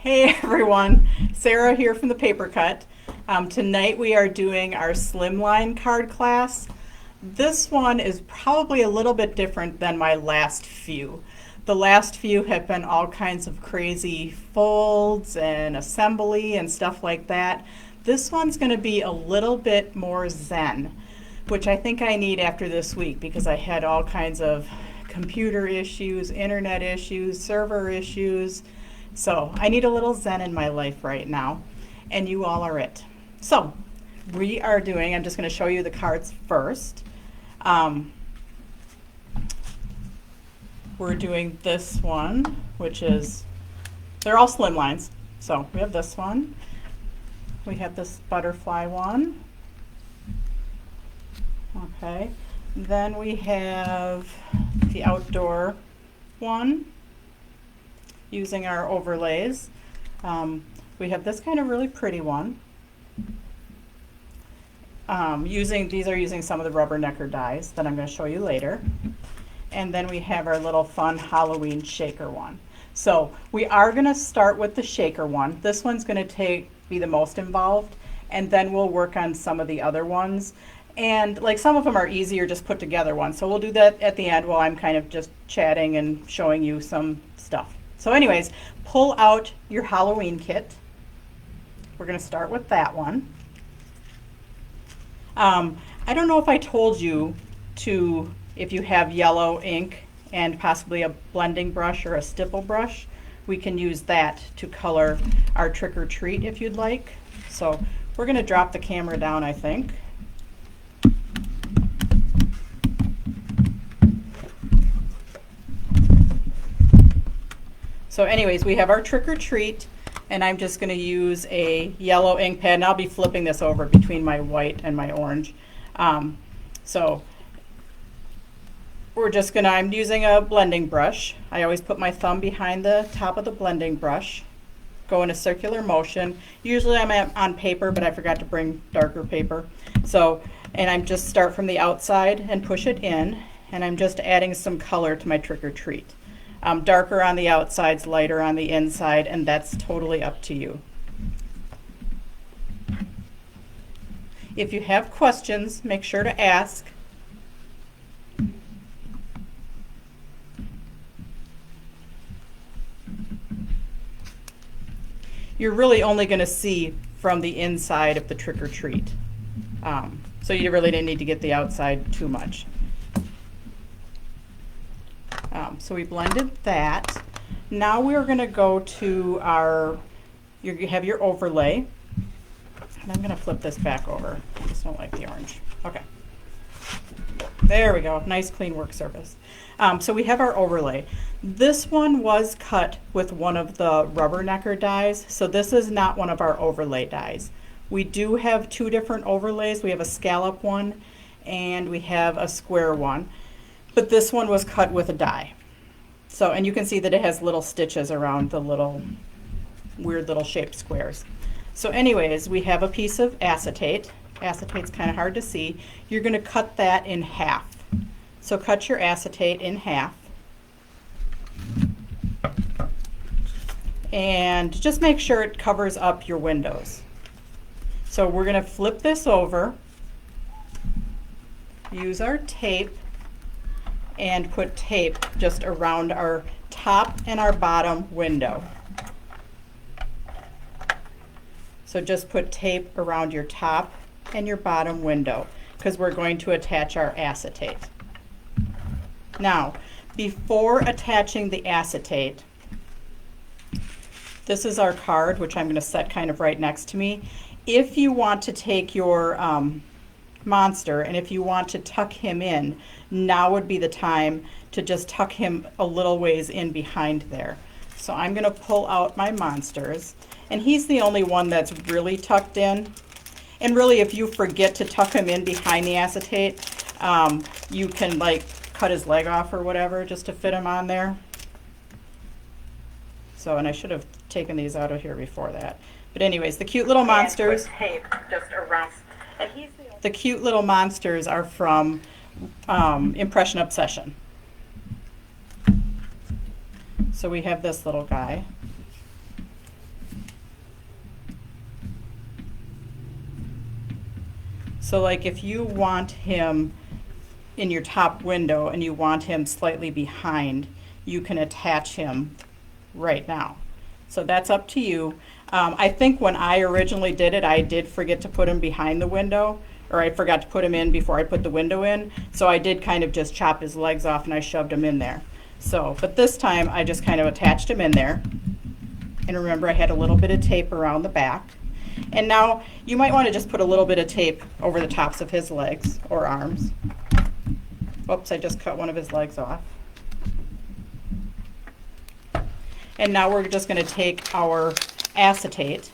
Hey everyone, Sarah here from the Paper Cut. Tonight we are doing our Slimline card class. This one is probably a little bit different than my last few. The last few have been all kinds of crazy folds and assembly and stuff like that. This one's going to be a little bit more zen, which I think I need after this week because I had all kinds of computer issues, internet issues, server issues. So I need a little zen in my life right now, and you all are it. So we are doing, I'm just going to show you the cards first. We're doing this one, which is, they're all slim lines. So we have this one. We have this butterfly one. Okay. Then we have the outdoor one using our overlays. We have this kind of really pretty one. These are using some of the rubber necker dies that I'm going to show you later. And then we have our little fun Halloween shaker one. So we are going to start with the shaker one. This one's going to be the most involved, and then we'll work on some of the other ones. And like some of them are easier, just put together ones. So we'll do that at the end while I'm kind of just chatting and showing you some stuff. So anyways, pull out your Halloween kit. We're going to start with that one. I don't know if I told you if you have yellow ink and possibly a blending brush or a stipple brush, we can use that to color our trick or treat if you'd like. So we're going to drop the camera down, I think. So anyways, we have our trick or treat, and I'm just going to use a yellow ink pad, and I'll be flipping this over between my white and my orange. So I'm using a blending brush. I always put my thumb behind the top of the blending brush, go in a circular motion. Usually I'm on paper, but I forgot to bring darker paper. And I'm just start from the outside and push it in, and I'm just adding some color to my trick or treat. Darker on the outsides, lighter on the inside, and that's totally up to you. If you have questions, make sure to ask. You're really only going to see from the inside of the trick or treat. So you really didn't need to get the outside too much. So we blended that. Now we're going to go to you have your overlay. And I'm going to flip this back over. I just don't like the orange. Okay. There we go. Nice clean work surface. So we have our overlay. This one was cut with one of the rubber necker dies. So this is not one of our overlay dies. We do have two different overlays. We have a scallop one and we have a square one. But this one was cut with a die. So, and you can see that it has little stitches around the little weird little shaped squares. So anyways, we have a piece of acetate. Acetate's kind of hard to see. You're going to cut that in half. So cut your acetate in half. And just make sure it covers up your windows. So we're going to flip this over, use our tape, and put tape just around our top and our bottom window. So just put tape around your top and your bottom window because we're going to attach our acetate. Now, before attaching the acetate, this is our card, which I'm going to set kind of right next to me. If you want to take your monster and if you want to tuck him in, now would be the time to just tuck him a little ways in behind there. So I'm going to pull out my monsters, and he's the only one that's really tucked in. And really, if you forget to tuck him in behind the acetate, you can like cut his leg off or whatever just to fit him on there. So, and I should have taken these out of here before that. But anyways, the cute little monsters. Tape just around. And the cute little monsters are from Impression Obsession. So we have this little guy. So like if you want him in your top window and you want him slightly behind, you can attach him right now. So that's up to you. I think when I originally did it, I did forget to put him behind the window, or I forgot to put him in before I put the window in. So I did kind of just chop his legs off and I shoved him in there. So, but this time I just kind of attached him in there. And remember, I had a little bit of tape around the back. And now you might want to just put a little bit of tape over the tops of his legs or arms. Oops, I just cut one of his legs off. And now we're just going to take our acetate,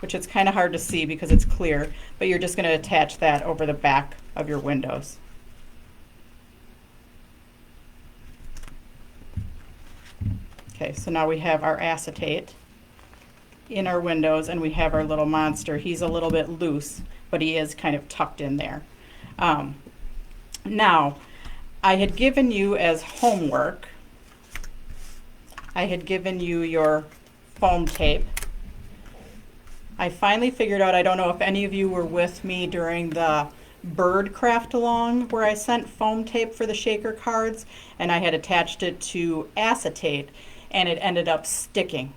which it's kind of hard to see because it's clear, but you're just going to attach that over the back of your windows. Okay, so now we have our acetate in our windows and we have our little monster. He's a little bit loose, but he is kind of tucked in there. Now, I had given you as homework, I had given you your foam tape. I finally figured out, I don't know if any of you were with me during the bird craft along where I sent foam tape for the shaker cards, and I had attached it to acetate and it ended up sticking.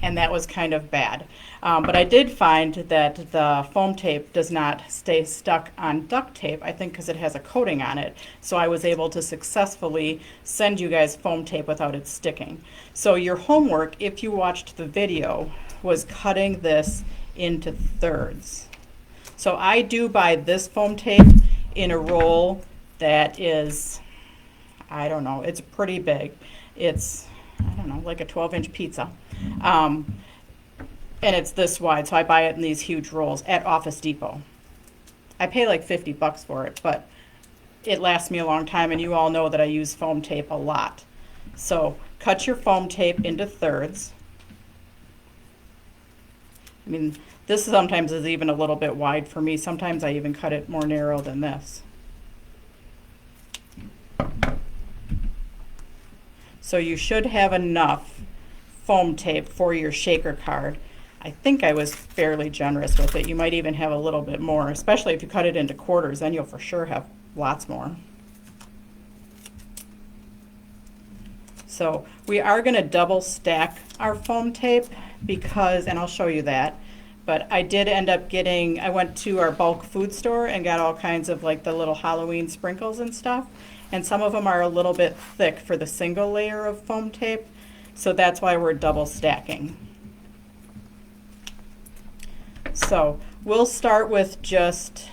And that was kind of bad. But I did find that the foam tape does not stay stuck on duct tape, I think because it has a coating on it. So I was able to successfully send you guys foam tape without it sticking. So your homework, if you watched the video, was cutting this into thirds. So I do buy this foam tape in a roll that is, I don't know, it's pretty big. It's, I don't know, like a 12-inch pizza. And it's this wide, so I buy it in these huge rolls at Office Depot. I pay like $50 for it, but it lasts me a long time, and you all know that I use foam tape a lot. So cut your foam tape into thirds. I mean, this sometimes is even a little bit wide for me. Sometimes I even cut it more narrow than this. So you should have enough foam tape for your shaker card. I think I was fairly generous with it. You might even have a little bit more, especially if you cut it into quarters, then you'll for sure have lots more. So we are going to double stack our foam tape because, and I'll show you that, but I did end up getting, I went to our bulk food store and got all kinds of like the little Halloween sprinkles and stuff, and some of them are a little bit thick for the single layer of foam tape, so that's why we're double stacking. So we'll start with just,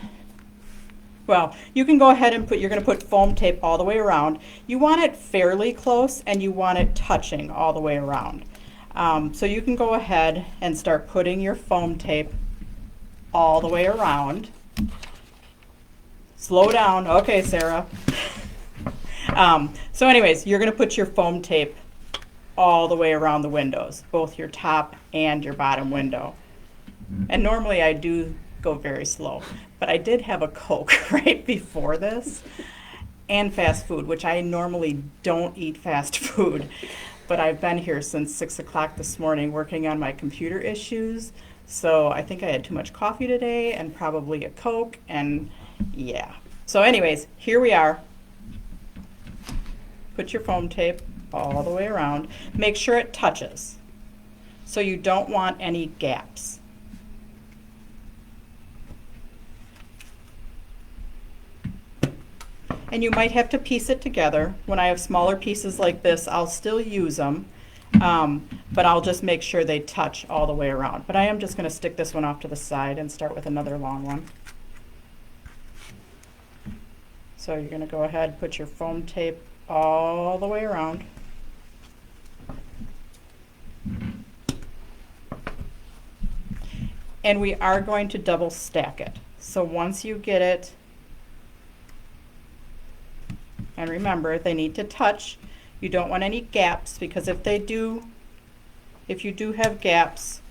well, you can go ahead and put, you're going to put foam tape all the way around. You want it fairly close and you want it touching all the way around. So you can go ahead and start putting your foam tape all the way around. Slow down. Okay, Sarah. So anyways, you're going to put your foam tape all the way around the windows, both your top and your bottom window. And normally I do go very slow, but I did have a Coke right before this and fast food, which I normally don't eat fast food, but I've been here since 6 o'clock this morning working on my computer issues, so I think I had too much coffee today and probably a Coke, and yeah. So anyways, here we are. Put your foam tape all the way around. Make sure it touches, so you don't want any gaps. And you might have to piece it together. When I have smaller pieces like this, I'll still use them, but I'll just make sure they touch all the way around. But I am just going to stick this one off to the side and start with another long one. So you're going to go ahead, put your foam tape all the way around. And we are going to double stack it. So once you get it, and remember, they need to touch. You don't want any gaps, because if you do have gaps,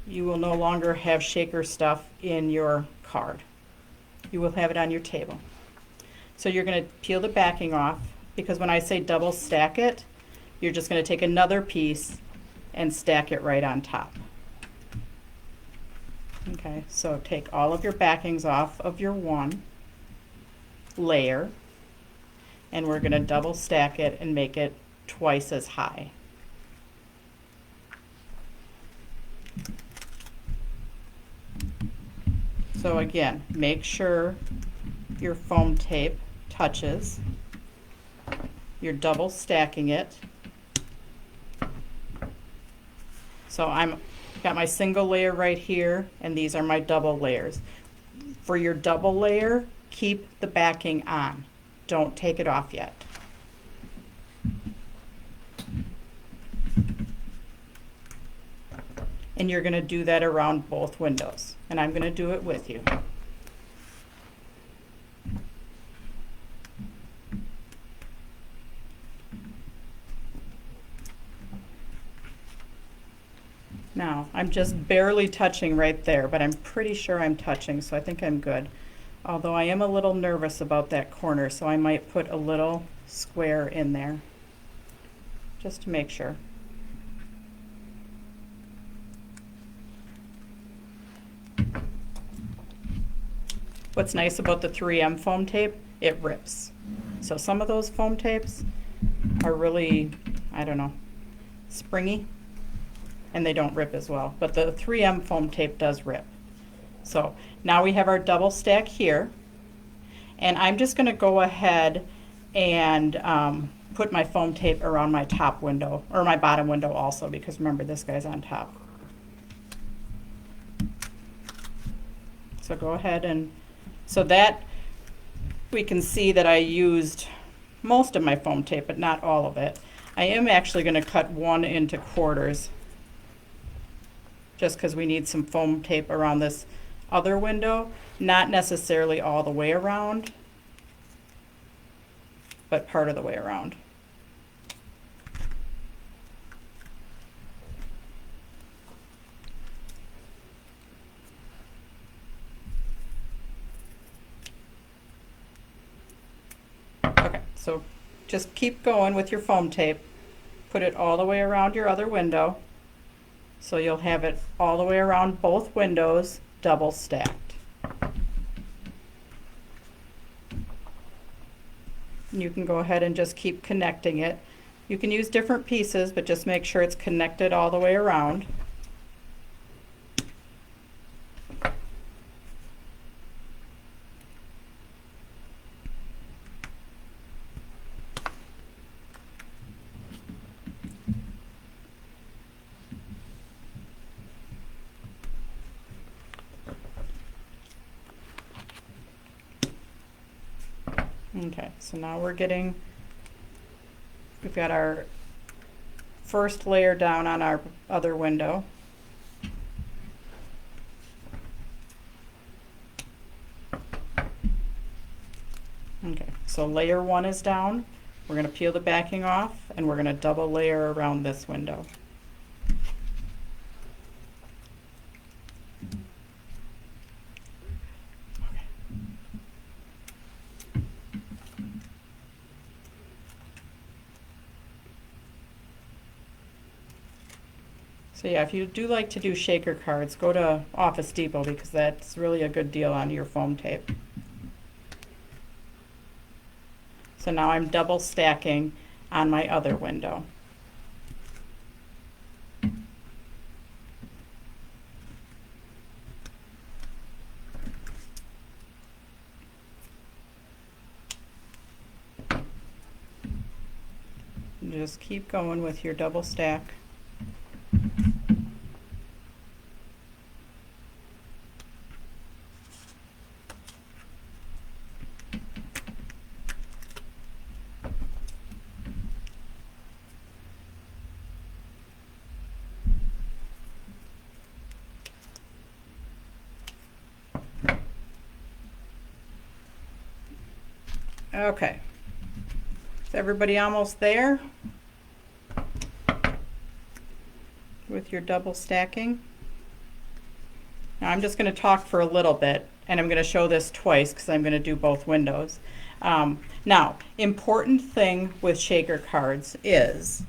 you will no longer have shaker stuff in your card. You will have it on your table. So you're going to peel the backing off, because when I say double stack it, you're just going to take another piece and stack it right on top. Okay, so take all of your backings off of your one layer, and we're going to double stack it and make it twice as high. So again, make sure your foam tape touches. You're double stacking it. So I'm got my single layer right here, and these are my double layers. For your double layer, keep the backing on. Don't take it off yet. And you're going to do that around both windows. And I'm going to do it with you. Now, I'm just barely touching right there, but I'm pretty sure I'm touching, so I think I'm good. Although I am a little nervous about that corner, so I might put a little square in there, just to make sure. What's nice about the 3M foam tape, it rips. So some of those foam tapes are really, I don't know, springy, and they don't rip as well. But the 3M foam tape does rip. So now we have our double stack here, and I'm just going to go ahead and put my foam tape around my top window, or my bottom window also, because remember, this guy's on top. So go ahead and, so that we can see that I used most of my foam tape, but not all of it. I am actually going to cut one into quarters, just because we need some foam tape around this other window, not necessarily all the way around, but part of the way around. Okay, so just keep going with your foam tape. Put it all the way around your other window. So you'll have it all the way around both windows, double stacked. And you can go ahead and just keep connecting it. You can use different pieces, but just make sure it's connected all the way around. Okay, so now we've got our first layer down on our other window. Okay, so layer one is down. We're going to peel the backing off, and we're going to double layer around this window. So yeah, if you do like to do shaker cards, go to Office Depot, because that's really a good deal on your foam tape. So now I'm double stacking on my other window. And just keep going with your double stack. Okay, is everybody almost there with your double stacking? Now I'm just going to talk for a little bit, and I'm going to show this twice because I'm going to do both windows. Now, important thing with shaker cards is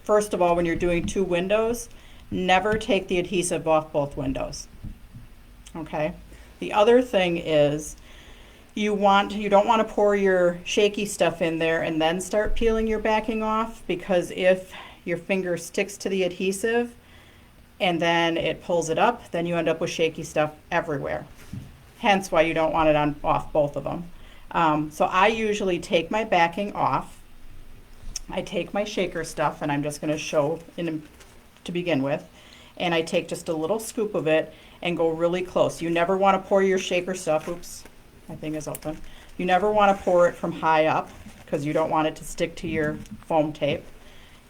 first of all, when you're doing 2 windows, never take the adhesive off both windows. Okay. The other thing is you don't want to pour your shaky stuff in there and then start peeling your backing off, because if your finger sticks to the adhesive and then it pulls it up, then you end up with shaky stuff everywhere. Hence why you don't want it off both of them. So I usually take my backing off. I take my shaker stuff, and I'm just going to show to begin with, and I take just a little scoop of it and go really close. You never want to pour your shaker stuff, oops, my thing is open. You never want to pour it from high up because you don't want it to stick to your foam tape.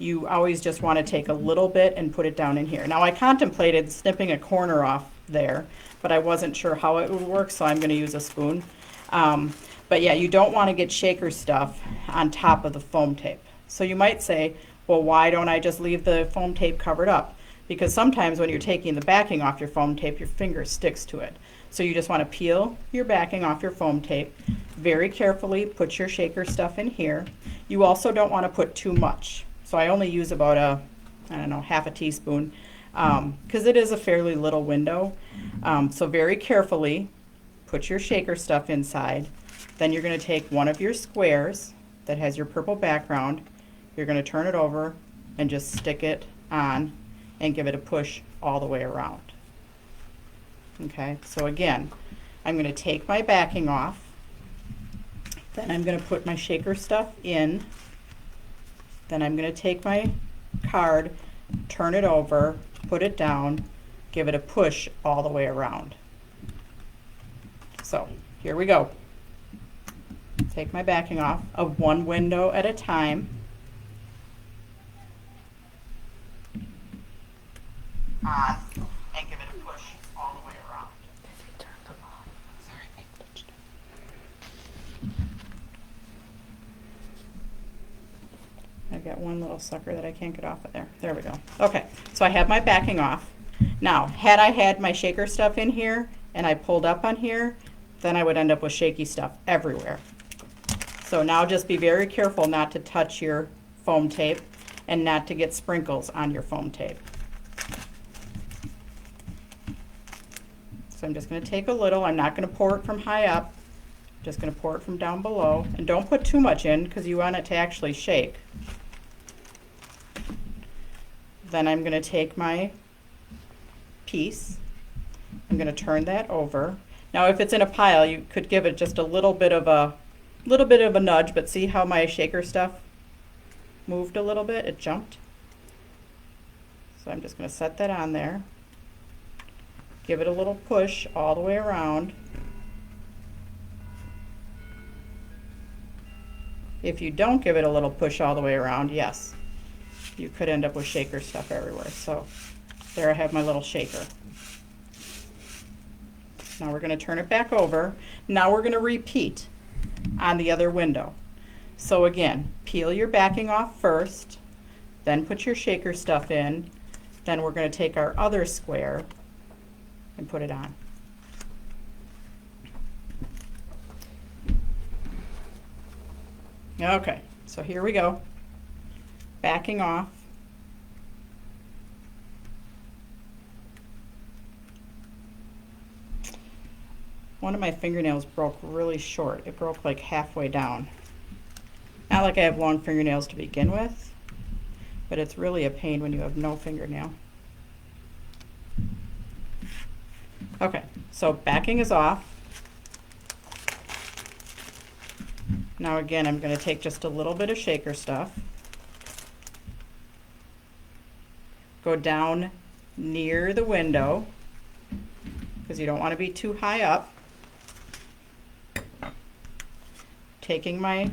You always just want to take a little bit and put it down in here. Now I contemplated snipping a corner off there, but I wasn't sure how it would work, so I'm going to use a spoon. But yeah, you don't want to get shaker stuff on top of the foam tape. So you might say, well, why don't I just leave the foam tape covered up? Because sometimes when you're taking the backing off your foam tape, your finger sticks to it. So you just want to peel your backing off your foam tape. Very carefully put your shaker stuff in here. You also don't want to put too much. So I only use about half a teaspoon, because it is a fairly little window. So very carefully put your shaker stuff inside. Then you're going to take one of your squares that has your purple background. You're going to turn it over and just stick it on and give it a push all the way around. Okay, so again, I'm going to take my backing off. Then I'm going to put my shaker stuff in. Then I'm going to take my card, turn it over, put it down, give it a push all the way around. So here we go. Take my backing off of one window at a time. On, and give it a push all the way around. I've got one little sucker that I can't get off of there. There we go. Okay, so I have my backing off. Now, had I had my shaker stuff in here and I pulled up on here, then I would end up with shaky stuff everywhere. So now just be very careful not to touch your foam tape and not to get sprinkles on your foam tape. So I'm just going to take a little. I'm not going to pour it from high up. I'm just going to pour it from down below. And don't put too much in because you want it to actually shake. Then I'm going to take my piece. I'm going to turn that over. Now if it's in a pile, you could give it just a little bit of a nudge, but see how my shaker stuff moved a little bit? It jumped. So I'm just going to set that on there. Give it a little push all the way around. If you don't give it a little push all the way around, yes, you could end up with shaker stuff everywhere. So there I have my little shaker. Now we're going to turn it back over. Now we're going to repeat on the other window. So again, peel your backing off first, then put your shaker stuff in, then we're going to take our other square and put it on. Okay, so here we go. Backing off. One of my fingernails broke really short. It broke like halfway down. Not like I have long fingernails to begin with, but it's really a pain when you have no fingernail. Okay, so backing is off. Now again, I'm going to take just a little bit of shaker stuff. Go down near the window because you don't want to be too high up. Taking my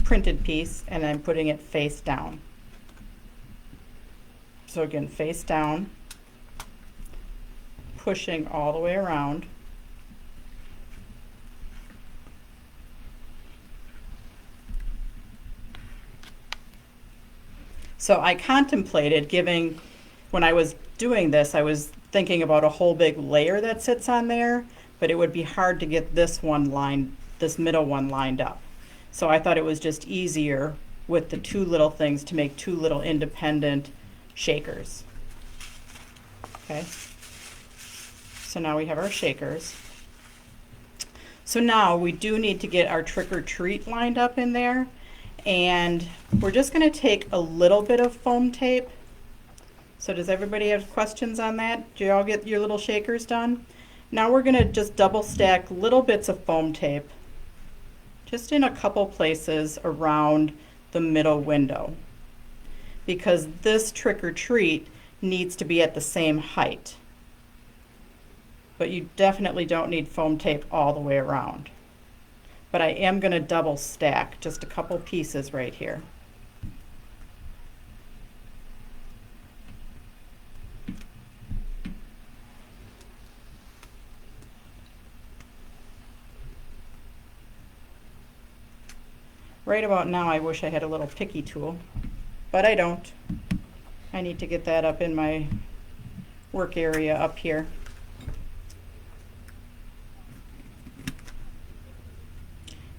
printed piece and then putting it face down. So again, face down, pushing all the way around. So I contemplated giving, when I was doing this, I was thinking about a whole big layer that sits on there, but it would be hard to get this middle one lined up. So I thought it was just easier with the two little things to make two little independent shakers. Okay, so now we have our shakers. So now we do need to get our trick or treat lined up in there, and we're just going to take a little bit of foam tape. So does everybody have questions on that? Do you all get your little shakers done? Now we're going to just double stack little bits of foam tape just in a couple places around the middle window, because this trick or treat needs to be at the same height. But you definitely don't need foam tape all the way around. But I am going to double stack just a couple pieces right here. Right about now I wish I had a little picky tool, but I don't. I need to get that up in my work area up here.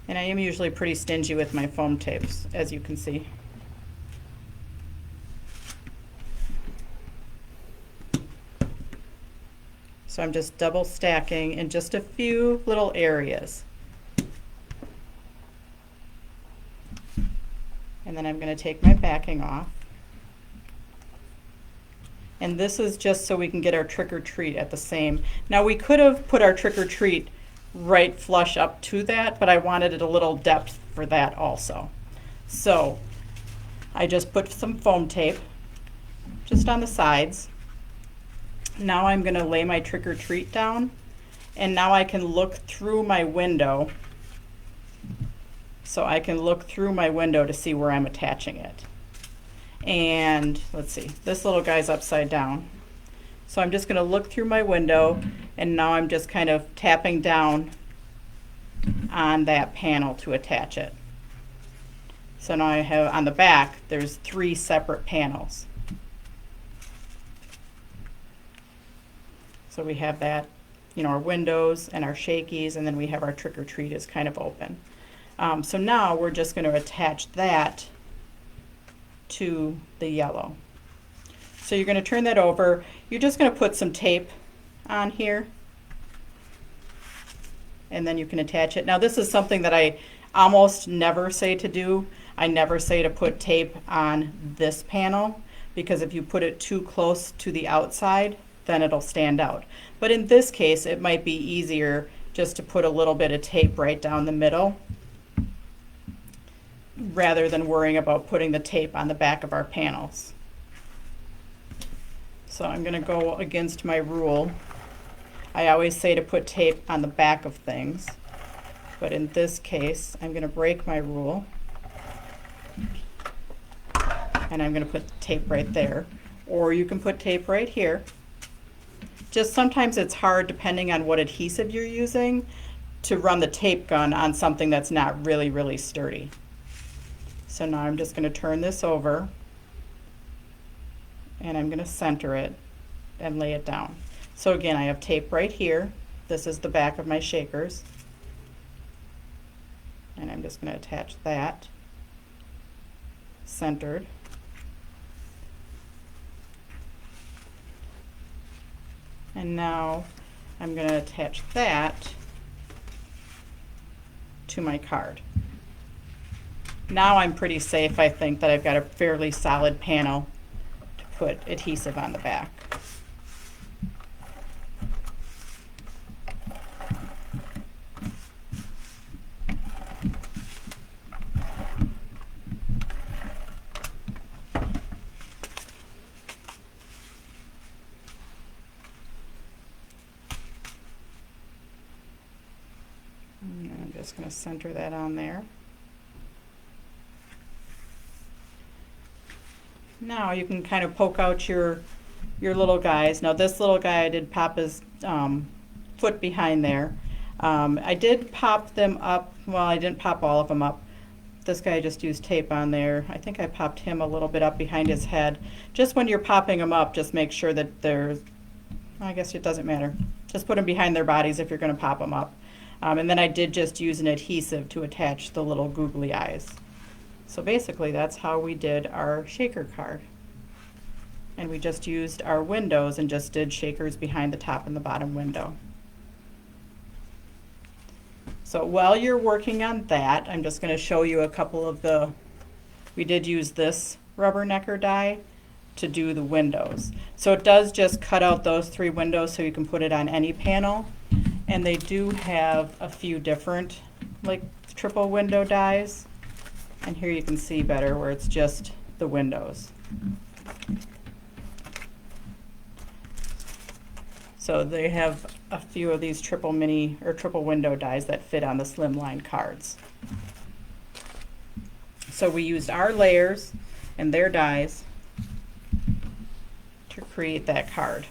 And I am usually pretty stingy with my foam tapes, as you can see. So I'm just double stacking in just a few little areas. And then I'm going to take my backing off. And this is just so we can get our trick or treat at the same. Now we could have put our trick or treat right flush up to that, but I wanted it a little depth for that also. So I just put some foam tape just on the sides. Now I'm going to lay my trick or treat down, and now I can look through my window. So I can look through my window to see where I'm attaching it. And let's see, this little guy's upside down. So I'm just going to look through my window, and now I'm just kind of tapping down on that panel to attach it. So now I have on the back, there's 3 separate panels. So we have that, you know, our windows and our shakies, and then we have our trick or treat is kind of open. So now we're just going to attach that to the yellow. So you're going to turn that over. You're just going to put some tape on here, and then you can attach it. Now this is something that I almost never say to do. I never say to put tape on this panel, because if you put it too close to the outside, then it'll stand out. But in this case, it might be easier just to put a little bit of tape right down the middle, rather than worrying about putting the tape on the back of our panels. So I'm going to go against my rule. I always say to put tape on the back of things, but in this case I'm going to break my rule, and I'm going to put tape right there, or you can put tape right here. Just sometimes it's hard, depending on what adhesive you're using, to run the tape gun on something that's not really sturdy. So now I'm just going to turn this over, and I'm going to center it and lay it down. So again, I have tape right here. This is the back of my shakers. And I'm just going to attach that centered. And now I'm going to attach that to my card. Now I'm pretty safe, I think, that I've got a fairly solid panel to put adhesive on the back. And I'm just going to center that on there. Now you can kind of poke out your little guys. Now this little guy, I did pop his foot behind there. I did pop them up. Well, I didn't pop all of them up. This guy just used tape on there. I think I popped him a little bit up behind his head. Just when you're popping them up, just make sure that there's, I guess it doesn't matter. Just put them behind their bodies if you're going to pop them up. And then I did just use an adhesive to attach the little googly eyes. So basically that's how we did our shaker card. And we just used our windows and just did shakers behind the top and the bottom window. So while you're working on that, I'm just going to show you a couple of we did use this rubbernecker die to do the windows. So it does just cut out those 3 windows so you can put it on any panel. And they do have a few different like triple window dies. And here you can see better where it's just the windows. So they have a few of these triple mini or triple window dies that fit on the Slimline cards. So we used our layers and their dies to create that card.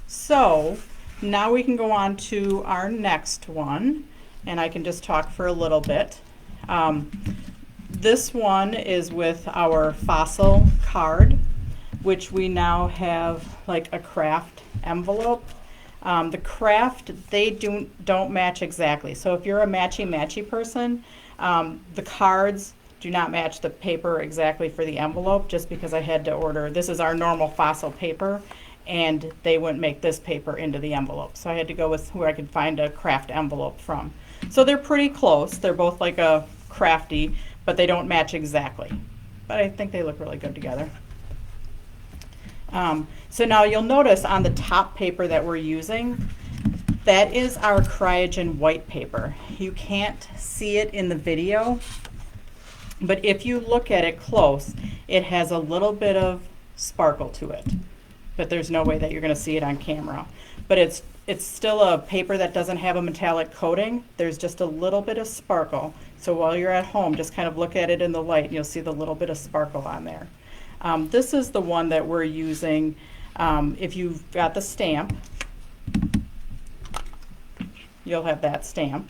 So now we can go on to our next one, and I can just talk for a little bit. This one is with our fossil card, which we now have like a craft envelope. The craft, they don't match exactly. So if you're a matchy-matchy person, the cards do not match the paper exactly for the envelope, just because I had to order, this is our normal fossil paper, and they wouldn't make this paper into the envelope. So I had to go with who I could find a craft envelope from. So they're pretty close. They're both like a crafty, but they don't match exactly. But I think they look really good together. So now you'll notice on the top paper that we're using, that is our Cryogen white paper. You can't see it in the video, but if you look at it close, it has a little bit of sparkle to it. But there's no way that you're going to see it on camera. But it's still a paper that doesn't have a metallic coating. There's just a little bit of sparkle. So while you're at home, just kind of look at it in the light and you'll see the little bit of sparkle on there. This is the one that we're using. If you've got the stamp, you'll have that stamp.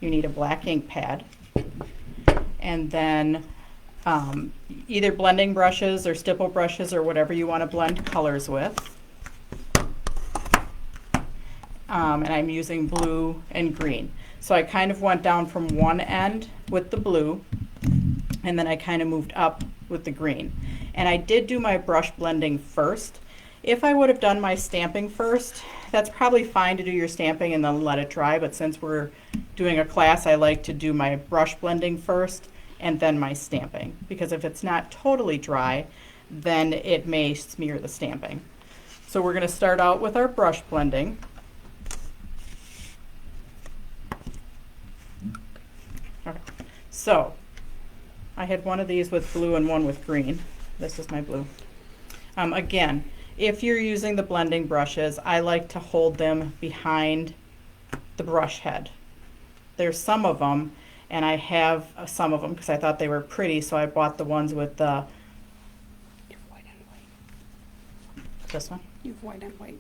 You need a black ink pad. And then either blending brushes or stipple brushes or whatever you want to blend colors with. And I'm using blue and green. So I kind of went down from one end with the blue, and then I kind of moved up with the green. And I did do my brush blending first. If I would have done my stamping first, that's probably fine to do your stamping and then let it dry, but since we're doing a class, I like to do my brush blending first and then my stamping, because if it's not totally dry, then it may smear the stamping. So we're going to start out with our brush blending. Okay. So I had one of these with blue and one with green. This is my blue. Again, if you're using the blending brushes, I like to hold them behind the brush head. There's some of them, and I have some of them because I thought they were pretty, so I bought the ones with the... You have white and white. This one? You have white and white.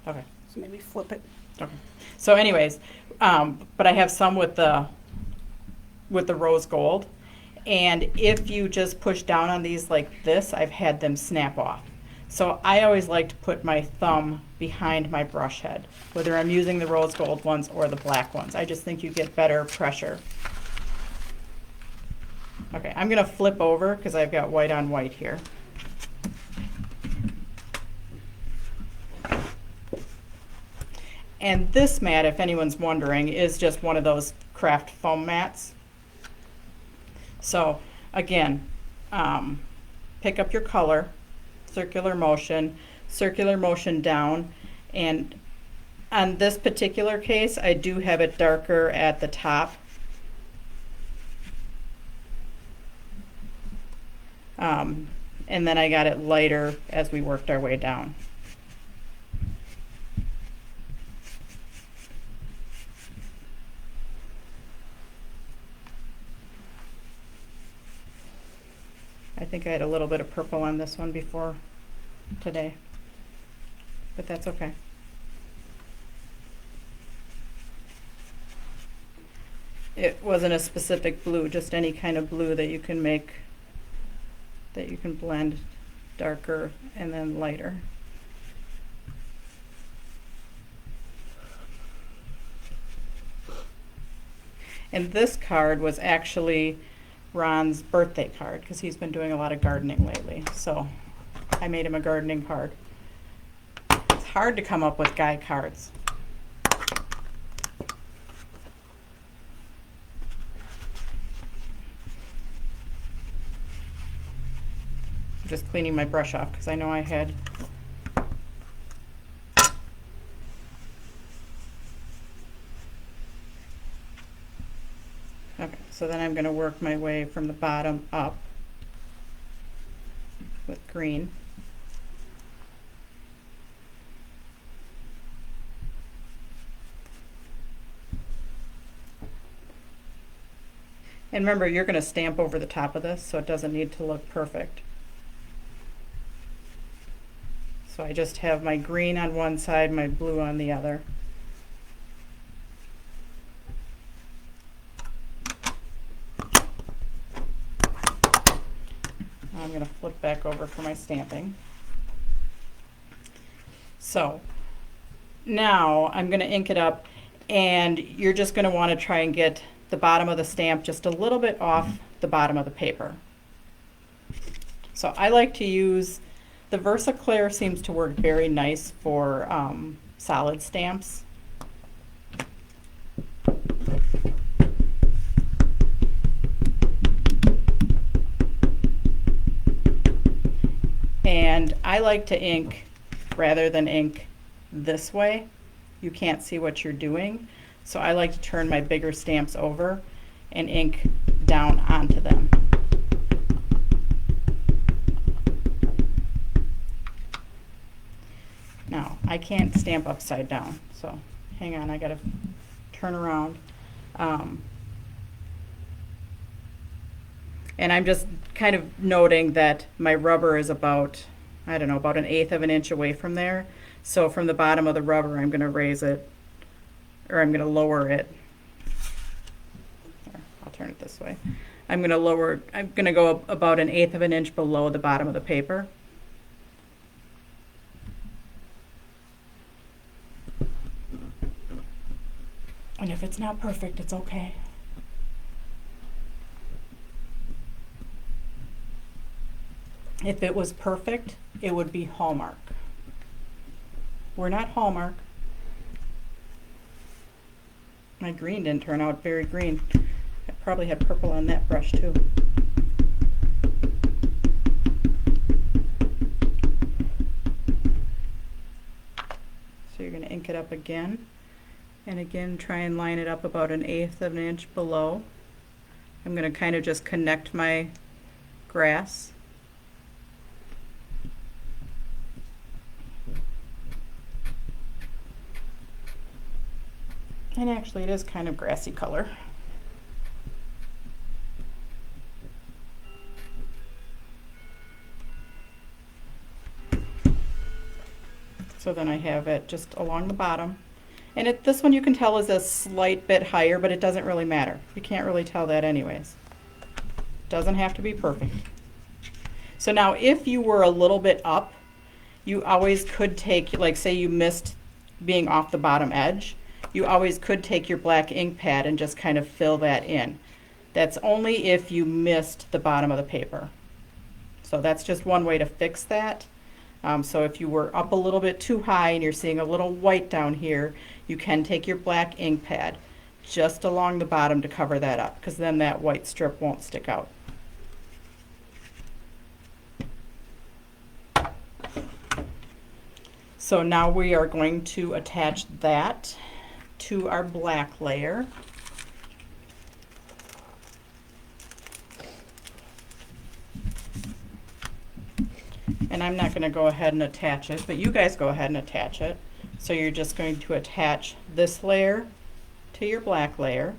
Okay. So maybe flip it. Okay. So anyways, but I have some with the rose gold. And if you just push down on these like this, I've had them snap off. So I always like to put my thumb behind my brush head, whether I'm using the rose gold ones or the black ones. I just think you get better pressure. Okay, I'm going to flip over because I've got white on white here. And this mat, if anyone's wondering, is just one of those craft foam mats. So again, pick up your color, circular motion down, and on this particular case, I do have it darker at the top. And then I got it lighter as we worked our way down. I think I had a little bit of purple on this one before today, but that's okay. It wasn't a specific blue, just any kind of blue that you can make, that you can blend darker and then lighter. And this card was actually Ron's birthday card because he's been doing a lot of gardening lately. So I made him a gardening card. It's hard to come up with guy cards. I'm just cleaning my brush off because I know I had okay, so then I'm going to work my way from the bottom up with green. And remember, you're going to stamp over the top of this, so it doesn't need to look perfect. So I just have my green on one side, my blue on the other. I'm going to flip back over for my stamping. So now I'm going to ink it up, and you're just going to want to try and get the bottom of the stamp just a little bit off the bottom of the paper. So I like to use, the Versaclear seems to work very nice for solid stamps. And I like to ink rather than ink this way. You can't see what you're doing. So I like to turn my bigger stamps over and ink down onto them. Now, I can't stamp upside down, so hang on, I gotta turn around. And I'm just kind of noting that my rubber is about, I don't know, about 1/8 of an inch away from there. So from the bottom of the rubber, I'm gonna raise it, or I'm gonna lower it. Here, I'll turn it this way. I'm gonna go about 1/8 of an inch below the bottom of the paper. And if it's not perfect, it's okay. If it was perfect, it would be Hallmark. We're not Hallmark. My green didn't turn out very green. I probably had purple on that brush too. So you're going to ink it up again. And again, try and line it up about 1/8 of an inch below. I'm going to kind of just connect my grass. And actually it is kind of grassy color. So then I have it just along the bottom. And this one you can tell is a slight bit higher, but it doesn't really matter. You can't really tell that anyways. Doesn't have to be perfect. So now if you were a little bit up, you always could take, like say you missed being off the bottom edge, you always could take your black ink pad and just kind of fill that in. That's only if you missed the bottom of the paper. So that's just one way to fix that. So if you were up a little bit too high and you're seeing a little white down here, you can take your black ink pad just along the bottom to cover that up, because then that white strip won't stick out. So now we are going to attach that to our black layer. And I'm not going to go ahead and attach it, but you guys go ahead and attach it. So you're just going to attach this layer to your black layer.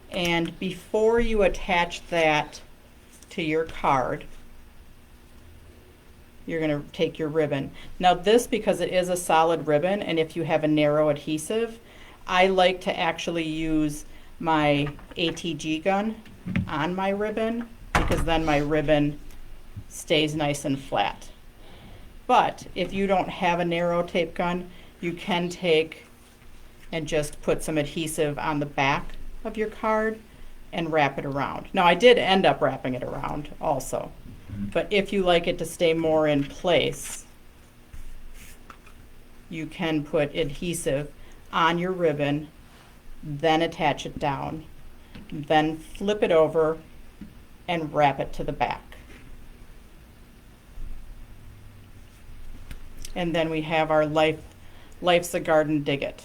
And before you attach that to your card, you're going to take your ribbon. Now this, because it is a solid ribbon, and if you have a narrow adhesive, I like to actually use my ATG gun on my ribbon, because then my ribbon stays nice and flat. But if you don't have a narrow tape gun, you can take and just put some adhesive on the back of your card and wrap it around. Now I did end up wrapping it around also, but if you like it to stay more in place, you can put adhesive on your ribbon, then attach it down, then flip it over and wrap it to the back. And then we have our Life's a Garden Dig It.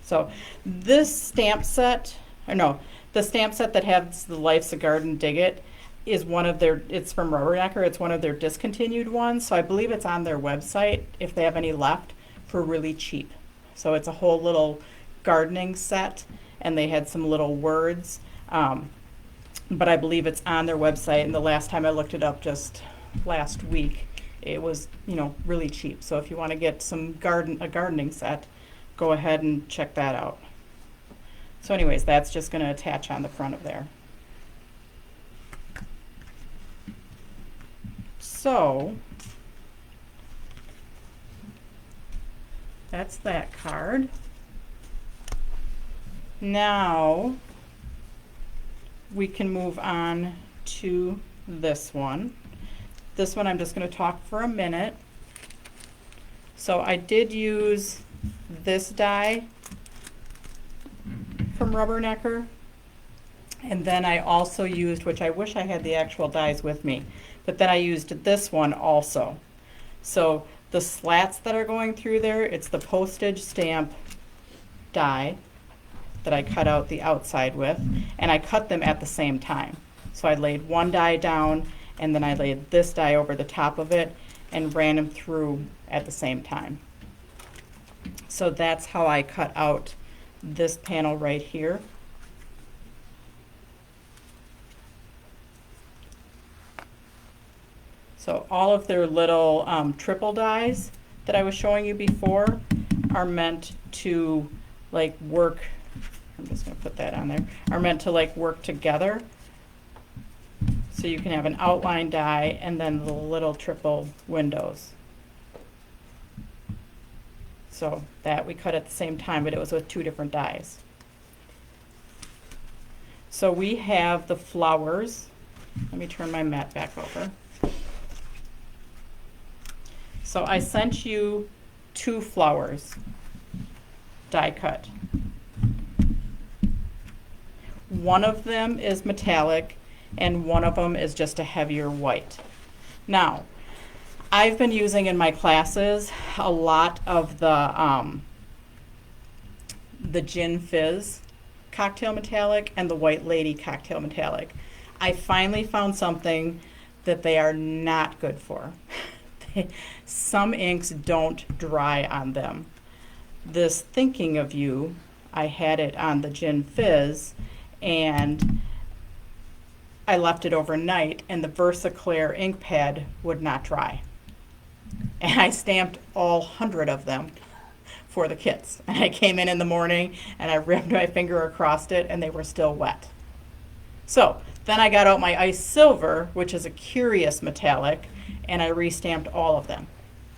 So this stamp set, or no, the stamp set that has the Life's a Garden Dig It is one of their, it's from Rubbernecker, it's one of their discontinued ones, so I believe it's on their website if they have any left for really cheap. So it's a whole little gardening set, and they had some little words, but I believe it's on their website, and the last time I looked it up just last week, it was, you know, really cheap. So if you want to get a gardening set, go ahead and check that out. So anyways, that's just going to attach on the front of there. So that's that card. Now we can move on to this one. This one I'm just going to talk for a minute. So I did use this die from Rubbernecker, and then I also used, which I wish I had the actual dies with me, but then I used this one also. So the slats that are going through there, it's the postage stamp die that I cut out the outside with, and I cut them at the same time. So I laid one die down, and then I laid this die over the top of it and ran them through at the same time. So that's how I cut out this panel right here. So all of their little triple dies that I was showing you before are meant to like work, I'm just going to put that on there, are meant to like work together. So you can have an outline die and then the little triple windows. So that we cut at the same time, but it was with two different dies. So we have the flowers. Let me turn my mat back over. So I sent you 2 flowers die cut. One of them is metallic and one of them is just a heavier white. Now, I've been using in my classes a lot of the Gin Fizz cocktail metallic and the White Lady cocktail metallic. I finally found something that they are not good for. Some inks don't dry on them. This Thinking of You, I had it on the Gin Fizz and I left it overnight and the VersaClear ink pad would not dry. And I stamped all 100 of them for the kits. And I came in the morning and I rubbed my finger across it and they were still wet. So then I got out my Ice Silver, which is a curious metallic, and I restamped all of them.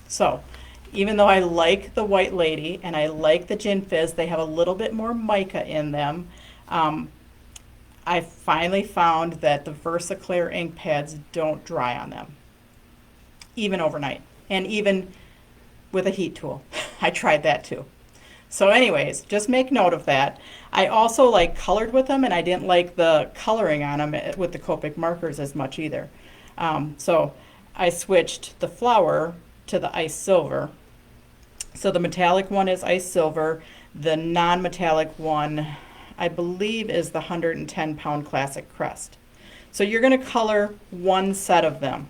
So even though I like the White Lady and I like the Gin Fizz, they have a little bit more mica in them. I finally found that the VersaClear ink pads don't dry on them, even overnight, and even with a heat tool. I tried that too. So anyways, just make note of that. I also like colored with them, and I didn't like the coloring on them with the Copic markers as much either. So I switched the flower to the Ice Silver. So the metallic one is Ice Silver. The non-metallic one, I believe, is the 110-pound Classic Crest. So you're going to color one set of them.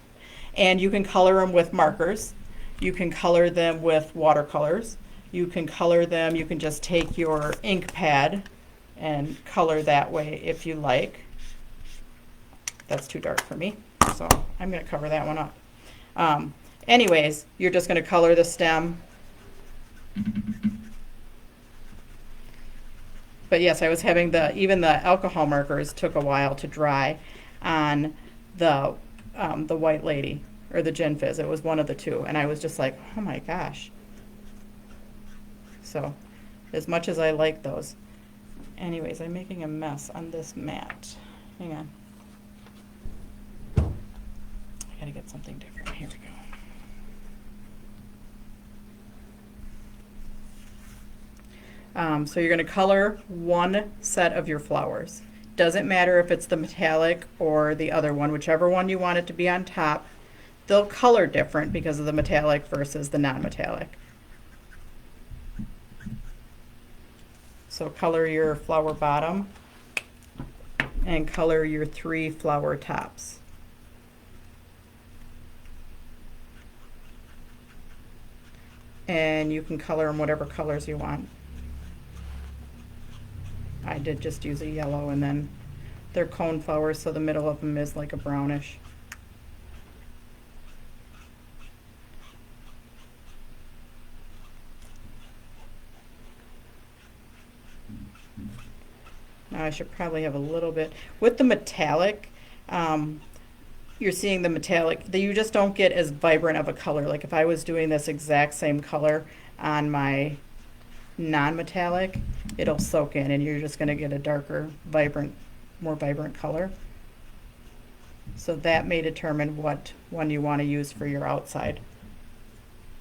And you can color them with markers. You can color them with watercolors. You can color them, you can just take your ink pad and color that way if you like. That's too dark for me, so I'm going to cover that one up. Anyways, you're just going to color the stem. But yes, I was having even the alcohol markers took a while to dry on the White Lady or the Gin Fizz. It was one of the two, and I was just like, oh my gosh. So, as much as I like those. Anyways, I'm making a mess on this mat. Hang on. I gotta get something different. Here we go. So you're going to color one set of your flowers. Doesn't matter if it's the metallic or the other one, whichever one you want it to be on top. They'll color different because of the metallic versus the non-metallic. So color your flower bottom and color your 3 flower tops. And you can color them whatever colors you want. I did just use a yellow, and then they're cone flowers, so the middle of them is like a brownish. Now I should probably have a little bit. With the metallic, you're seeing the metallic, you just don't get as vibrant of a color. Like if I was doing this exact same color on my non-metallic, it'll soak in and you're just going to get a darker, vibrant, more vibrant color. So that may determine what one you want to use for your outside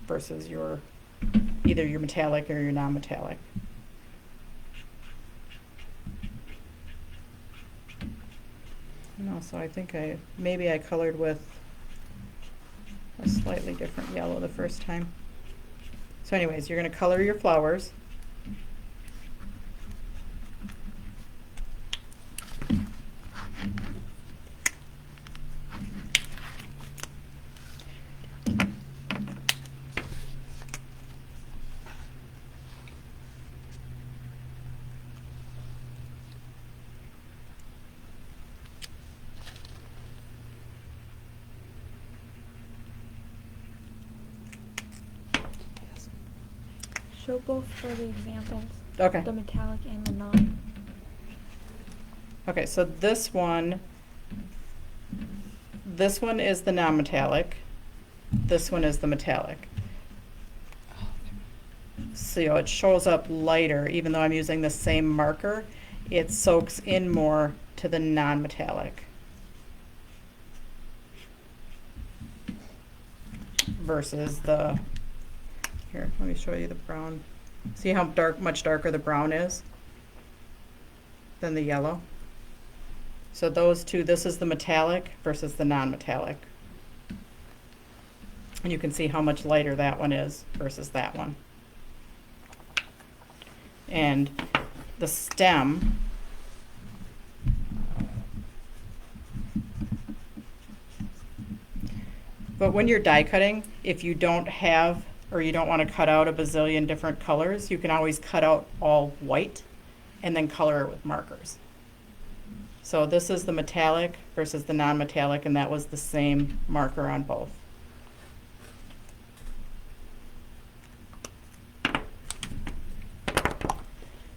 versus your either your metallic or your non-metallic. No, so I think maybe I colored with a slightly different yellow the first time. So anyways, you're going to color your flowers. Show both for the examples. Okay. The metallic and the non. Okay, so this one is the non-metallic. This one is the metallic. So it shows up lighter, even though I'm using the same marker, it soaks in more to the non-metallic. Versus the, here, let me show you the brown. See how much darker the brown is than the yellow? So those two, this is the metallic versus the non-metallic. And you can see how much lighter that one is versus that one. And the stem, but when you're die cutting, if you don't have or you don't want to cut out a bazillion different colors, you can always cut out all white and then color it with markers. So this is the metallic versus the non-metallic, and that was the same marker on both.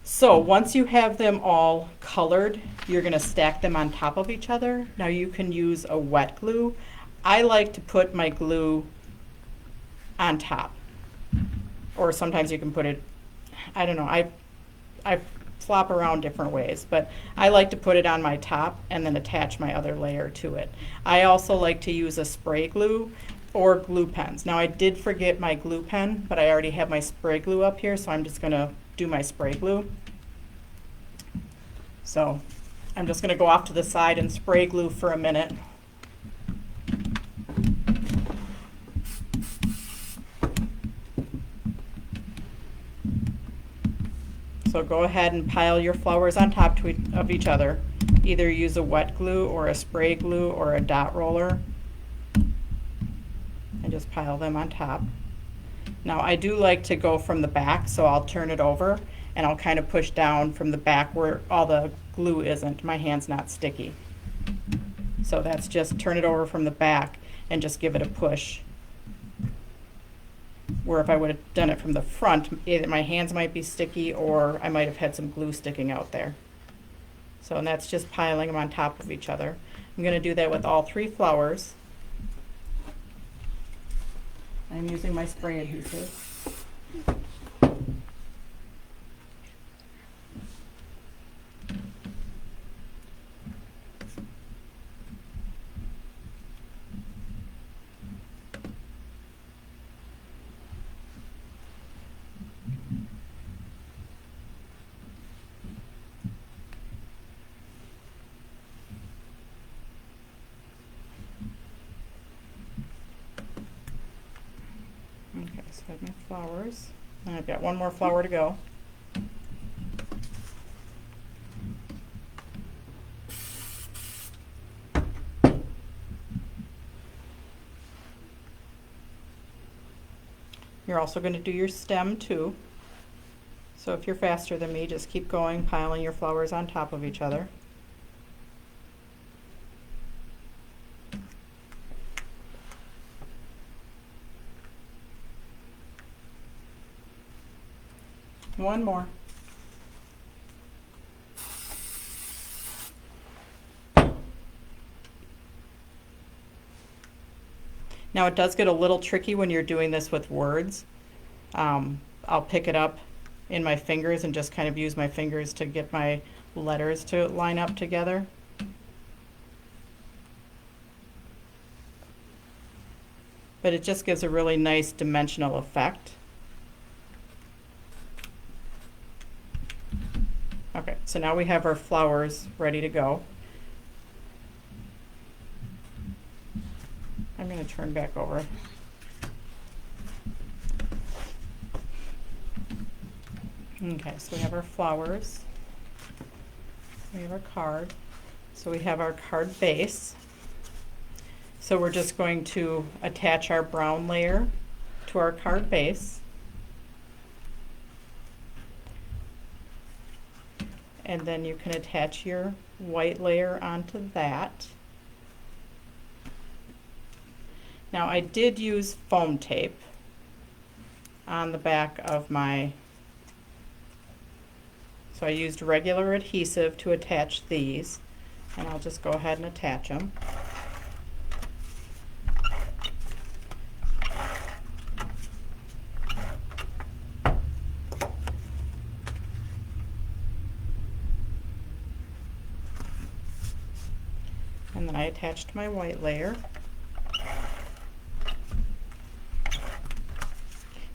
So once you have them all colored, you're going to stack them on top of each other. Now you can use a wet glue. I like to put my glue on top. Or sometimes you can put it, I don't know, I flop around different ways, but I like to put it on my top and then attach my other layer to it. I also like to use a spray glue or glue pens. Now I did forget my glue pen, but I already have my spray glue up here, so I'm just going to do my spray glue. So I'm just going to go off to the side and spray glue for a minute. So go ahead and pile your flowers on top of each other. Either use a wet glue or a spray glue or a dot roller. And just pile them on top. Now I do like to go from the back, so I'll turn it over and I'll kind of push down from the back where all the glue isn't. My hand's not sticky. So that's just turn it over from the back and just give it a push. Where if I would have done it from the front, either my hands might be sticky or I might have had some glue sticking out there. So, and that's just piling them on top of each other. I'm going to do that with all 3 flowers. I'm using my spray adhesive. So I have my flowers. And I've got one more flower to go. You're also going to do your stem too. So if you're faster than me, just keep going, piling your flowers on top of each other. One more. Now it does get a little tricky when you're doing this with words. I'll pick it up in my fingers and just kind of use my fingers to get my letters to line up together. But it just gives a really nice dimensional effect. Okay, so now we have our flowers ready to go. I'm going to turn back over. Okay, so we have our flowers. We have our card. So we have our card base. So we're just going to attach our brown layer to our card base. And then you can attach your white layer onto that. Now I did use foam tape on the back of my, so I used regular adhesive to attach these, and I'll just go ahead and attach them. And then I attached my white layer.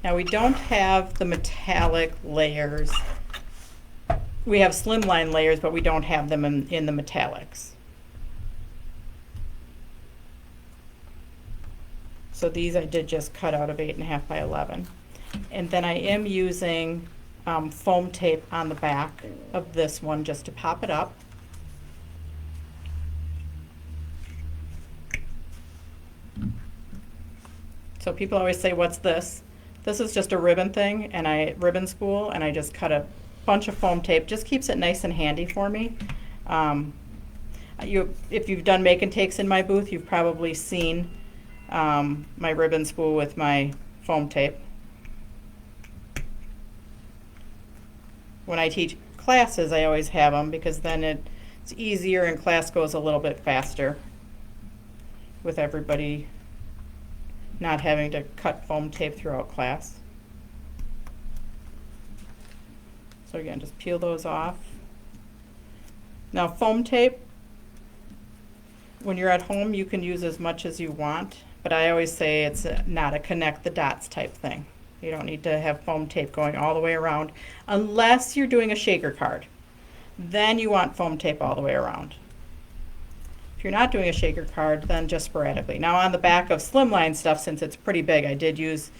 Now we don't have the metallic layers. We have slimline layers, but we don't have them in the metallics. So these I did just cut out of 8.5 by 11. And then I am using foam tape on the back of this one just to pop it up. So people always say, what's this? This is just a ribbon thing, and ribbon spool, and I just cut a bunch of foam tape. Just keeps it nice and handy for me. If you've done make and takes in my booth, you've probably seen my ribbon spool with my foam tape. When I teach classes, I always have them because then it's easier and class goes a little bit faster with everybody not having to cut foam tape throughout class. So again, just peel those off. Now foam tape, when you're at home, you can use as much as you want, but I always say it's not a connect the dots type thing. You don't need to have foam tape going all the way around unless you're doing a shaker card. Then you want foam tape all the way around. If you're not doing a shaker card, then just sporadically. Now on the back of slimline stuff, since it's pretty big, I did use,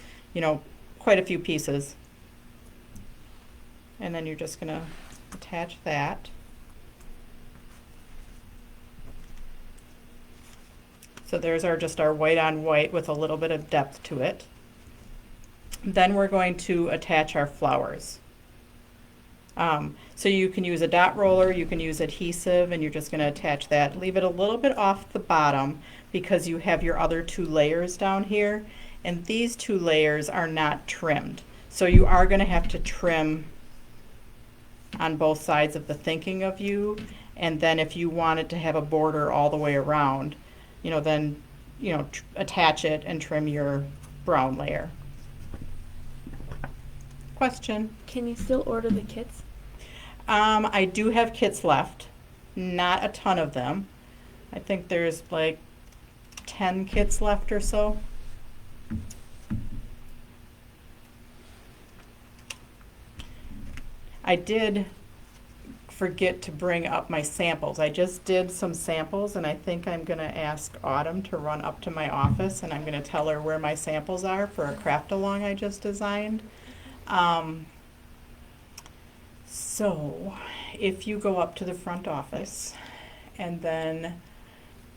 quite a few pieces. And then you're just gonna attach that. So there's just our white on white with a little bit of depth to it. Then we're going to attach our flowers. So you can use a dot roller, you can use adhesive, and you're just going to attach that. Leave it a little bit off the bottom because you have your other two layers down here, and these two layers are not trimmed. So you are going to have to trim on both sides of the thinking of you, and then if you wanted to have a border all the way around, then attach it and trim your brown layer. Question? Can you still order the kits? I do have kits left, not a ton of them. I think there's like 10 kits left or so. I did forget to bring up my samples. I just did some samples, and I think I'm going to ask Autumn to run up to my office, and I'm going to tell her where my samples are for a craft along I just designed. So if you go up to the front office and then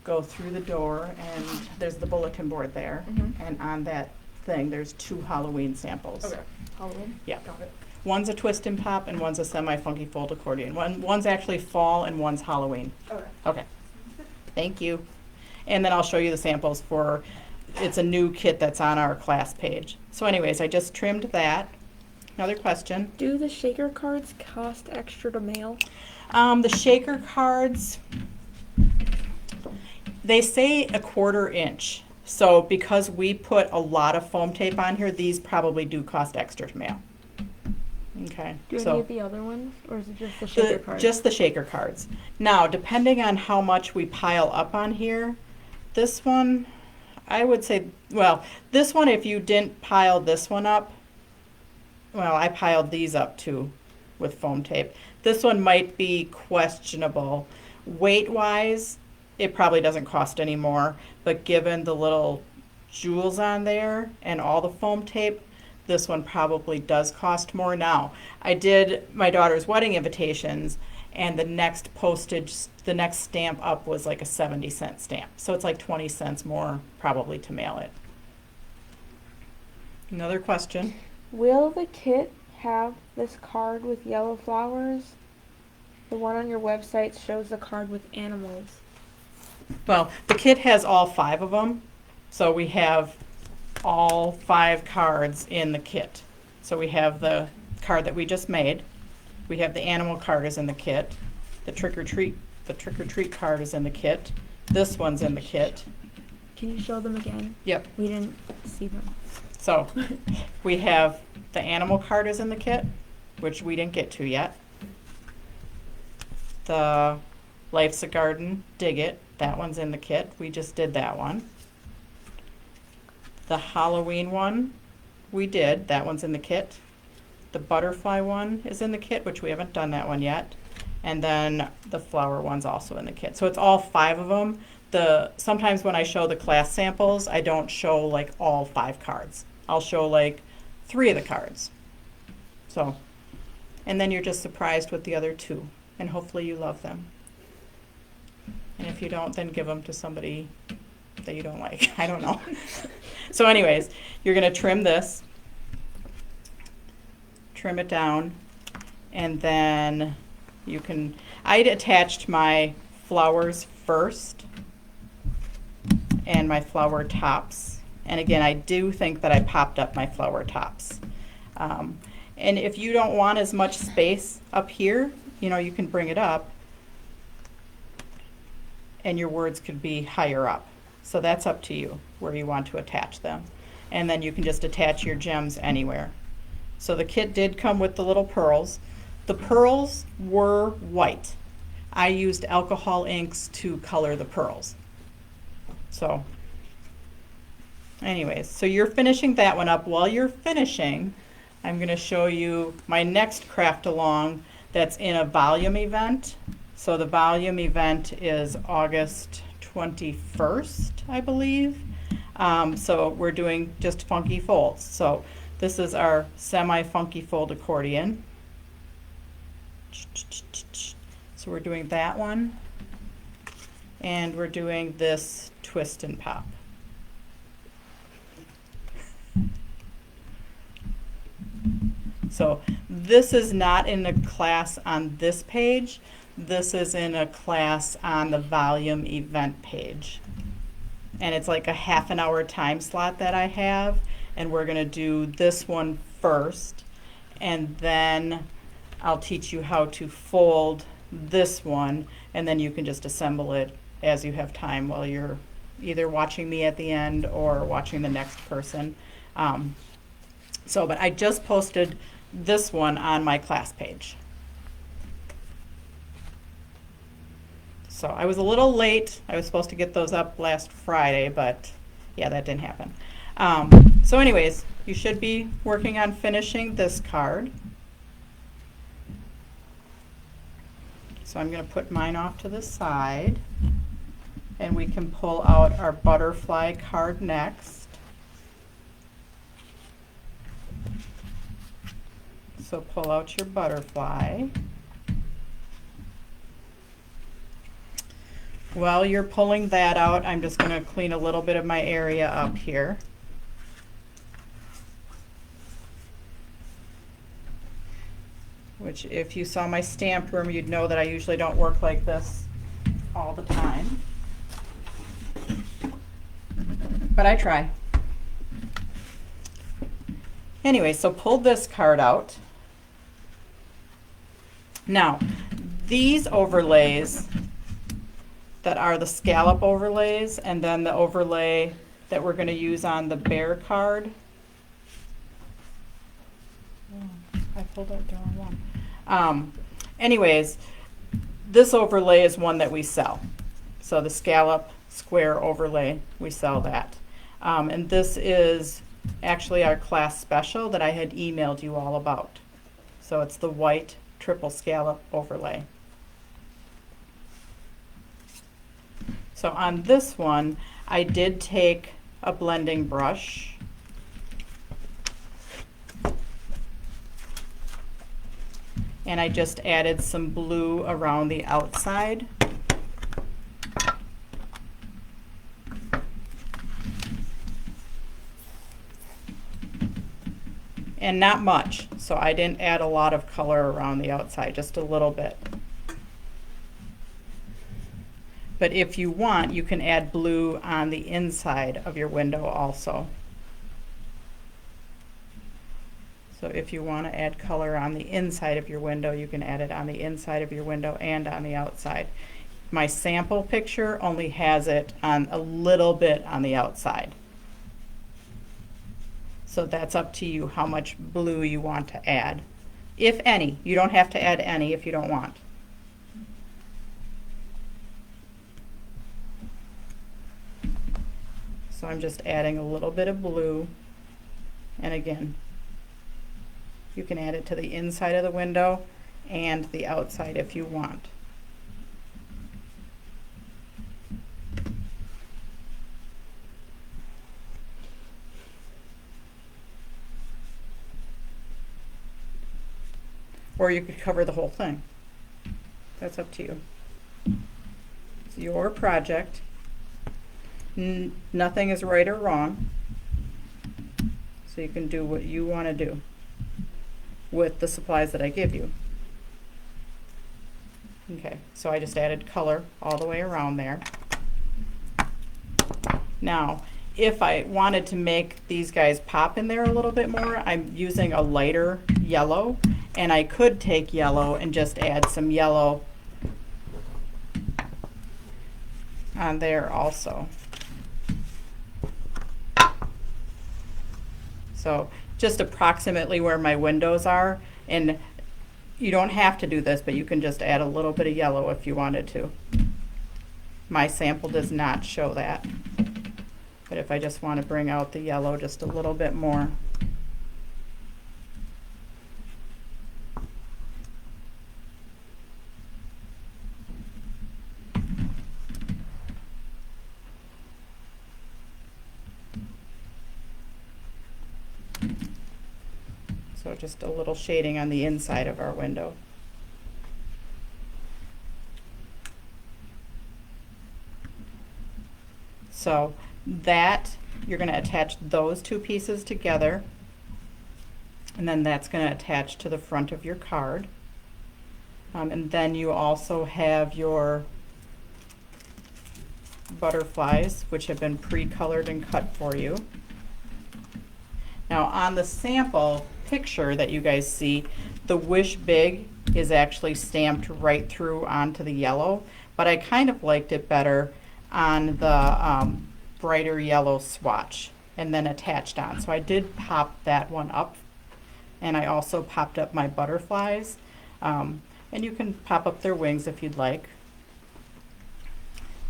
go through the door, and there's the bulletin board there, and on that thing there's 2 Halloween samples. Okay. Halloween? Yeah. Got it. One's a twist and pop and one's a semi-funky fold accordion. One's actually fall and one's Halloween. Okay. Okay. Thank you. And then I'll show you the samples for, it's a new kit that's on our class page. So anyways, I just trimmed that. Another question. Do the shaker cards cost extra to mail? The shaker cards, they say 1/4 inch. So because we put a lot of foam tape on here, these probably do cost extra to mail. Okay. Do so any of the other ones, or is it just the shaker cards? Just the shaker cards. Now, depending on how much we pile up on here, this one, I would say, well, this one, if you didn't pile this one up, well, I piled these up too with foam tape. This one might be questionable. Weight-wise, it probably doesn't cost any more, but given the little jewels on there and all the foam tape, this one probably does cost more. Now, I did my daughter's wedding invitations, and the next postage, the next stamp up was like a 70-cent stamp. So it's like 20 cents more probably to mail it. Another question. Will the kit have this card with yellow flowers? The one on your website shows the card with animals. Well, the kit has all 5 of them, so we have all 5 cards in the kit. So we have the card that we just made. We have the animal card is in the kit. The trick or treat card is in the kit. This one's in the kit. Can you show them again? Yep. We didn't see them. So we have the animal card is in the kit, which we didn't get to yet. The Life's a Garden, Dig It, that one's in the kit. We just did that one. The Halloween one, we did. That one's in the kit. The butterfly one is in the kit, which we haven't done that one yet. And then the flower one's also in the kit. So it's all 5 of them. Sometimes when I show the class samples, I don't show like all 5 cards. I'll show like 3 of the cards. So, and then you're just surprised with the other 2. And hopefully you love them. And if you don't, then give them to somebody that you don't like. I don't know. So anyways, you're going to trim this. Trim it down. And then you can, I'd attached my flowers first and my flower tops. And again, I do think that I popped up my flower tops. And if you don't want as much space up here, you know, you can bring it up and your words could be higher up. So that's up to you where you want to attach them. And then you can just attach your gems anywhere. So the kit did come with the little pearls. The pearls were white. I used alcohol inks to color the pearls. So anyways, so you're finishing that one up. While you're finishing, I'm going to show you my next craft along that's in a volume event. So the volume event is August 21st, I believe. So we're doing just funky folds. So this is our semi-funky fold accordion. So we're doing that one. And we're doing this twist and pop. So this is not in a class on this page. This is in a class on the volume event page. And it's like a half an hour time slot that I have. And we're going to do this one first. And then I'll teach you how to fold this one. And then you can just assemble it as you have time while you're either watching me at the end or watching the next person. But I just posted this one on my class page. So I was a little late. I was supposed to get those up last Friday, but yeah, that didn't happen. So anyways, you should be working on finishing this card. So I'm going to put mine off to the side, and we can pull out our butterfly card next. So pull out your butterfly. While you're pulling that out, I'm just going to clean a little bit of my area up here. Which, if you saw my stamp room, you'd know that I usually don't work like this all the time. But I try. Anyway, so pull this card out. Now, these overlays that are the scallop overlays, and then the overlay that we're going to use on the bear card. Oh, I pulled out the wrong one. Anyways, this overlay is one that we sell. So the scallop square overlay, we sell that. And this is actually our class special that I had emailed you all about. So it's the white triple scallop overlay. So on this one, I did take a blending brush and I just added some blue around the outside. And not much, so I didn't add a lot of color around the outside, just a little bit. But if you want, you can add blue on the inside of your window also. So if you want to add color on the inside of your window, you can add it on the inside of your window and on the outside. My sample picture only has it on a little bit on the outside. So that's up to you how much blue you want to add, if any. You don't have to add any if you don't want. So I'm just adding a little bit of blue, and again, you can add it to the inside of the window and the outside if you want. Or you could cover the whole thing. That's up to you. It's your project. Nothing is right or wrong. So you can do what you want to do with the supplies that I give you. Okay, so I just added color all the way around there. Now, if I wanted to make these guys pop in there a little bit more, I'm using a lighter yellow, and I could take yellow and just add some yellow on there also. So just approximately where my windows are, and you don't have to do this, but you can just add a little bit of yellow if you wanted to. My sample does not show that, but if I just want to bring out the yellow just a little bit more. So just a little shading on the inside of our window. So that, you're going to attach those two pieces together, and then that's going to attach to the front of your card. And then you also have your butterflies, which have been pre-colored and cut for you. Now on the sample picture that you guys see, the Wish Big is actually stamped right through onto the yellow, but I kind of liked it better on the brighter yellow swatch and then attached on. So I did pop that one up, and I also popped up my butterflies, and you can pop up their wings if you'd like.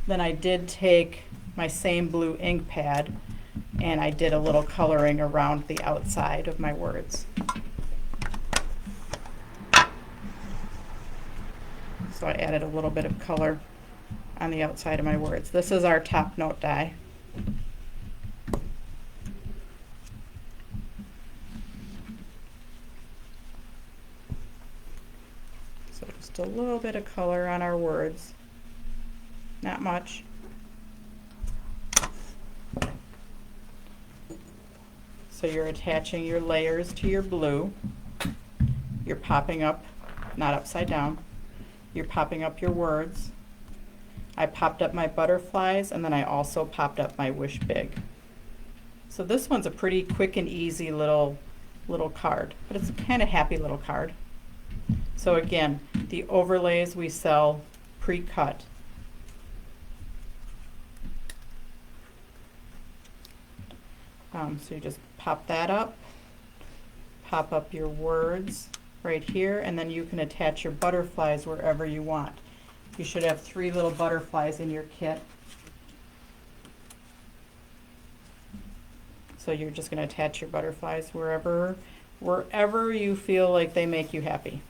Then I did take my same blue ink pad and I did a little coloring around the outside of my words. So I added a little bit of color on the outside of my words. This is our top note die. So just a little bit of color on our words, not much. So you're attaching your layers to your blue. You're popping up, not upside down, you're popping up your words. I popped up my butterflies, and then I also popped up my wish big. So this one's a pretty quick and easy little card, but it's a kind of happy little card. So again, the overlays we sell pre-cut. So you just pop that up, pop up your words right here, and then you can attach your butterflies wherever you want. You should have 3 little butterflies in your kit. So you're just going to attach your butterflies wherever you feel like they make you happy.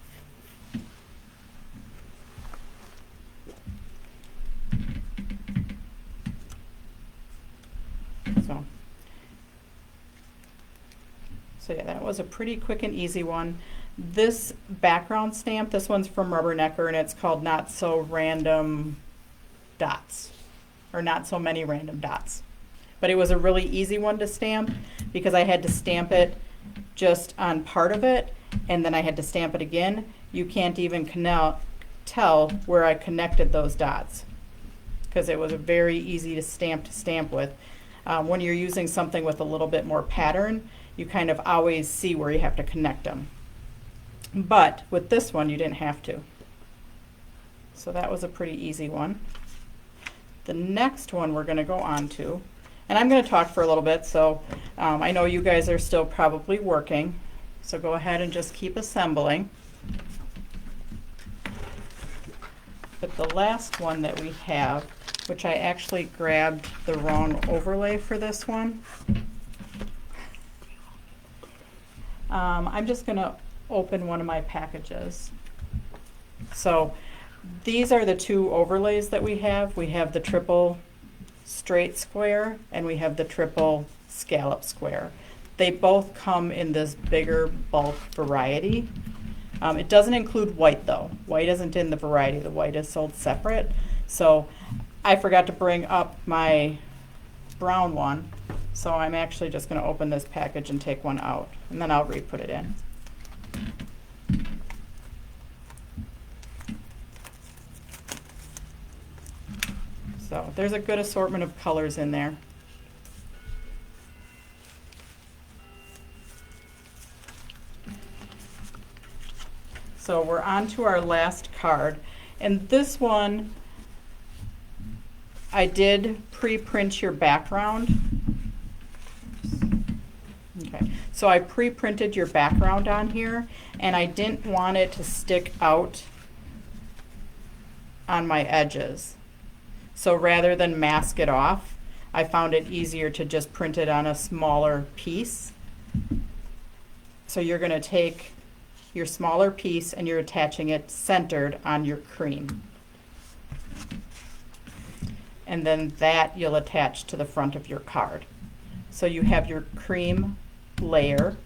So yeah, that was a pretty quick and easy one. This background stamp, this one's from Rubbernecker, and it's called Not So Random Dots, or Not So Many Random Dots. But it was a really easy one to stamp because I had to stamp it just on part of it, and then I had to stamp it again. You can't even tell where I connected those dots because it was a very easy to stamp with. When you're using something with a little bit more pattern, you kind of always see where you have to connect them. But with this one, you didn't have to. So that was a pretty easy one. The next one we're going to go on to, and I'm going to talk for a little bit, so I know you guys are still probably working, so go ahead and just keep assembling. But the last one that we have, which I actually grabbed the wrong overlay for this one, I'm just going to open one of my packages. So these are the 2 overlays that we have. We have the triple straight square and we have the triple scallop square. They both come in this bigger bulk variety. It doesn't include white though. White isn't in the variety. The white is sold separate. So I forgot to bring up my brown one. So I'm actually just going to open this package and take one out, and then I'll re-put it in. So there's a good assortment of colors in there. So we're on to our last card, and this one I did pre-print your background. Okay, so I pre-printed your background on here, and I didn't want it to stick out on my edges. So rather than mask it off, I found it easier to just print it on a smaller piece. So you're going to take your smaller piece and you're attaching it centered on your cream. And then that you'll attach to the front of your card. So you have your cream layer,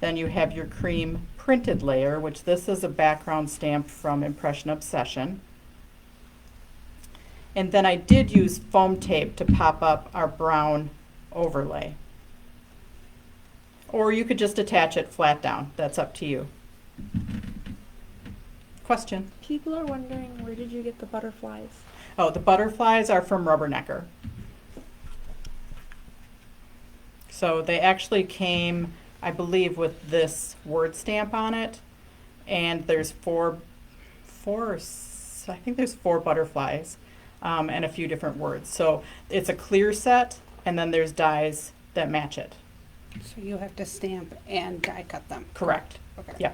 then you have your cream printed layer, which this is a background stamp from Impression Obsession. And then I did use foam tape to pop up our brown overlay. Or you could just attach it flat down. That's up to you. Question? People are wondering, where did you get the butterflies? Oh, the butterflies are from Rubbernecker. So they actually came, I believe, with this word stamp on it. And there's four, I think there's 4 butterflies and a few different words. So it's a clear set, and then there's dies that match it. So you have to stamp and die cut them. Correct. Okay. Yeah.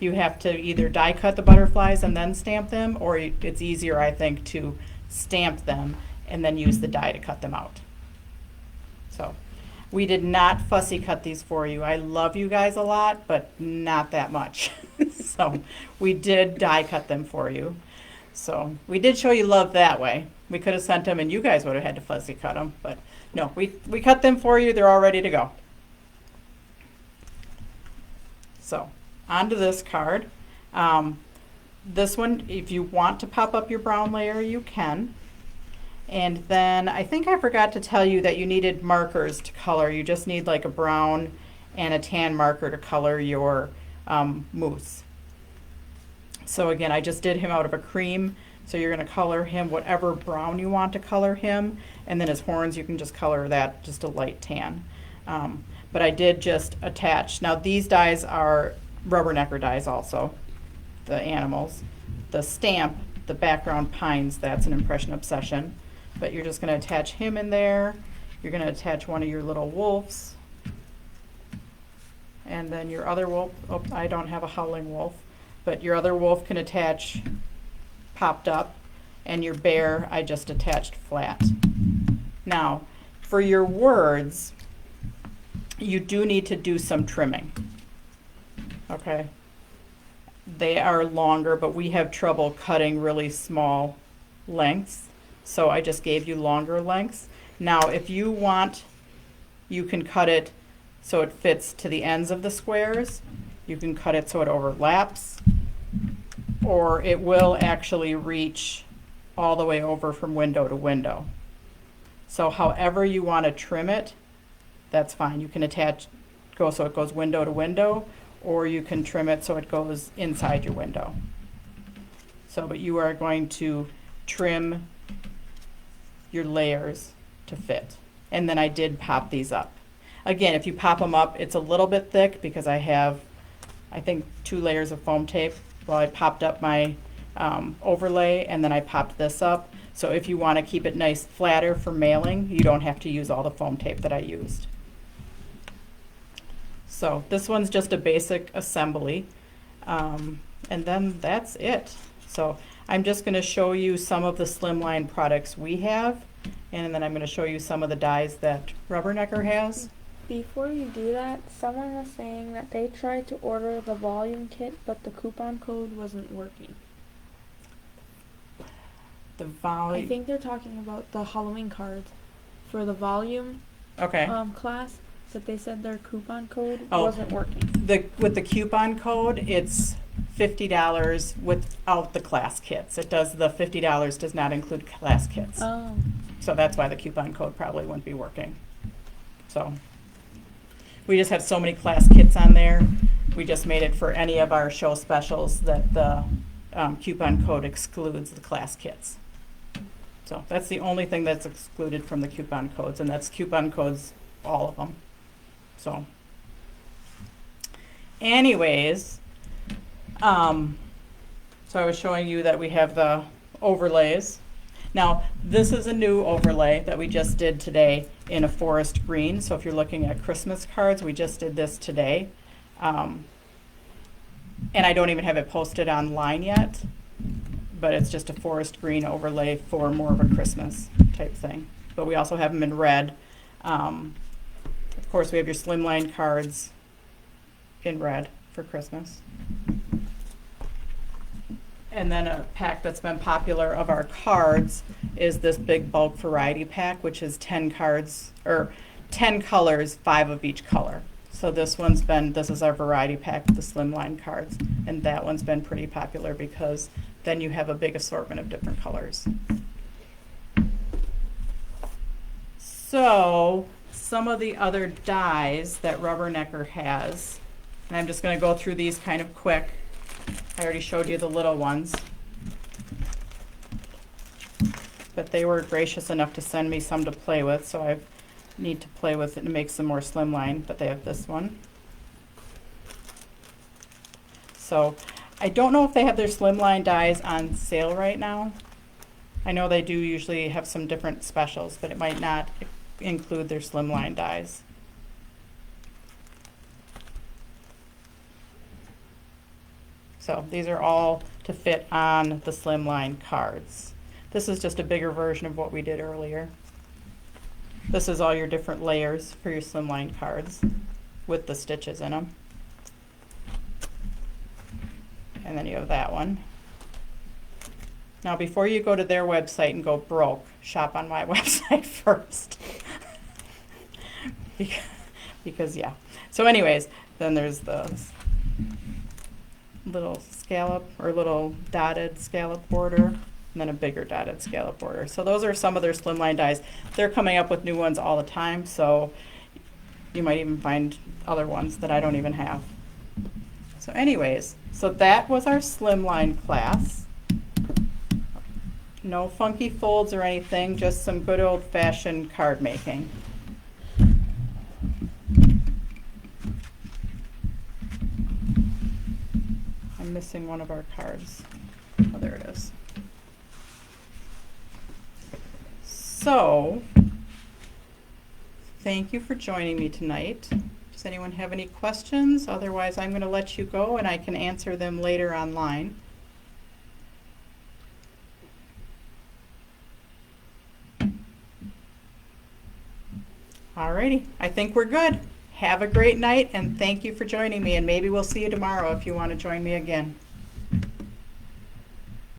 You have to either die cut the butterflies and then stamp them, or it's easier, I think, to stamp them and then use the die to cut them out. So we did not fussy cut these for you. I love you guys a lot, but not that much. So we did die cut them for you. So we did show you love that way. We could have sent them and you guys would have had to fussy cut them, but no, we cut them for you. They're all ready to go. So onto this card. This one, if you want to pop up your brown layer, you can. And then I think I forgot to tell you that you needed markers to color. You just need like a brown and a tan marker to color your moose. So again, I just did him out of a cream. So you're going to color him whatever brown you want to color him. And then his horns, you can just color that just a light tan. But I did just attach. Now these dies are rubbernecker dies also, the animals. The stamp, the background pines, that's an Impression Obsession. But you're just going to attach him in there. You're going to attach one of your little wolves. And then your other wolf, oh, I don't have a howling wolf, but your other wolf can attach popped up. And your bear, I just attached flat. Now, for your words, you do need to do some trimming. Okay? They are longer, but we have trouble cutting really small lengths. So I just gave you longer lengths. Now, if you want, you can cut it so it fits to the ends of the squares. You can cut it so it overlaps, or it will actually reach all the way over from window to window. So however you want to trim it, that's fine. You can go so it goes window to window, or you can trim it so it goes inside your window. So, but you are going to trim your layers to fit. And then I did pop these up. Again, if you pop them up, it's a little bit thick because I have, I think, 2 layers of foam tape. Well, I popped up my overlay and then I popped this up. So if you want to keep it nice flatter for mailing, you don't have to use all the foam tape that I used. So this one's just a basic assembly. And then that's it. So I'm just going to show you some of the Slimline products we have, and then I'm going to show you some of the dies that Rubbernecker has. Before you do that, someone was saying that they tried to order the volume kit, but the coupon code wasn't working. The volume. I think they're talking about the Halloween cards for the volume Okay. class. That they said their coupon code Oh. wasn't working. With the coupon code, it's $50 without the class kits. It does, the $50 does not include class kits. Oh. So that's why the coupon code probably wouldn't be working. So we just have so many class kits on there. We just made it for any of our show specials that the coupon code excludes the class kits. So that's the only thing that's excluded from the coupon codes, and that's coupon codes, all of them. So anyways, so I was showing you that we have the overlays. Now, this is a new overlay that we just did today in a forest green. So if you're looking at Christmas cards, we just did this today. And I don't even have it posted online yet, but it's just a forest green overlay for more of a Christmas type thing. But we also have them in red. Of course, we have your Slimline cards in red for Christmas. And then a pack that's been popular of our cards is this big bulk variety pack, which is 10 cards, or 10 colors, 5 of each color. So this is our variety pack with the Slimline cards, and that one's been pretty popular because then you have a big assortment of different colors. So some of the other dies that Rubbernecker has, and I'm just going to go through these kind of quick. I already showed you the little ones, but they were gracious enough to send me some to play with, so I need to play with it and make some more Slimline, but they have this one. So I don't know if they have their Slimline dies on sale right now. I know they do usually have some different specials, but it might not include their Slimline dies. So these are all to fit on the Slimline cards. This is just a bigger version of what we did earlier. This is all your different layers for your Slimline cards with the stitches in them. And then you have that one. Now, before you go to their website and go broke, shop on my website first. Because, yeah. So anyways, then there's the little scallop or little dotted scallop border, and then a bigger dotted scallop border. So those are some of their slimline dies. They're coming up with new ones all the time, so you might even find other ones that I don't even have. So anyways, so that was our slimline class. No funky folds or anything, just some good old-fashioned card making. I'm missing one of our cards. Oh, there it is. So, thank you for joining me tonight. Does anyone have any questions? Otherwise, I'm going to let you go and I can answer them later online. Alrighty, I think we're good. Have a great night and thank you for joining me, and maybe we'll see you tomorrow if you want to join me again.